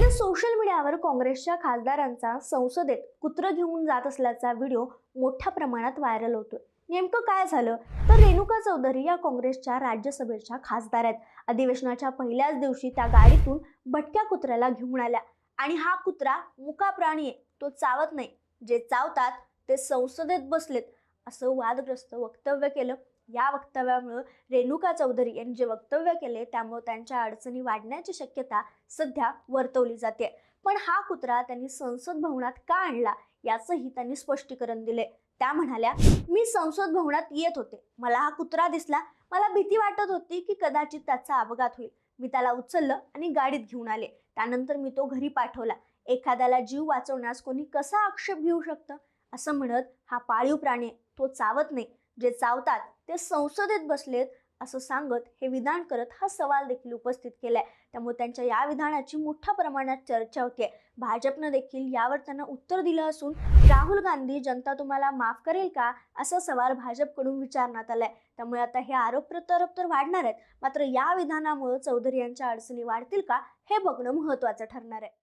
सध्या सोशल मीडियावर काँग्रेसच्या खासदारांचा संसदेत कुत्रं घेऊन जात असल्याचा व्हिडिओ मोठ्या प्रमाणात व्हायरल होतोय। नेमकं काय झालं तर रेणुका चौधरी या काँग्रेसच्या राज्यसभेच्या खासदार आहेत। अधिवेशनाच्या पहिल्याच दिवशी त्या गाडीतून भटक्या कुत्र्याला घेऊन आल्या आणि हा कुत्रा मुका प्राणी आहे, तो चावत नाही, जे चावतात ते संसदेत बसलेत असं वादग्रस्त वक्तव्य केलं। या वक्तव्यामुळे रेणुका चौधरी यांनी जे वक्तव्य केले त्यामुळे त्यांच्या अडचणी वाढण्याची शक्यता सध्या वर्तवली जाते। पण हा कुत्रा त्यांनी संसद भवनात का आणला याचंही त्यांनी स्पष्टीकरण दिले। त्या म्हणाल्या, मी संसद भवनात येत होते, मला हा कुत्रा दिसला, मला भीती वाटत होती की कदाचित त्याचा अपघात होईल, मी त्याला उचललं आणि गाडीत घेऊन आले, त्यानंतर मी तो घरी पाठवला। एखाद्याला जीव वाचवण्यास कोणी कसा आक्षेप घेऊ शकतं असं म्हणत हा पाळीव प्राणी, तो चावत नाही, जे चावतात ते संसदेत बसलेत असं सांगत हे विधान करत हा सवाल देखील उपस्थित केलाय। त्यामुळे त्यांच्या या विधानाची मोठ्या प्रमाणात चर्चा होते। भाजपनं देखील यावर त्यांना उत्तर दिलं असून राहुल गांधी जनता तुम्हाला माफ करेल का असा सवाल भाजपकडून विचारण्यात आलाय। त्यामुळे आता हे आरोप प्रत्यारोप तर वाढणार आहेत, मात्र या विधानामुळे चौधरी यांच्या अडचणी वाढतील का हे बघणं महत्त्वाचं ठरणार आहे।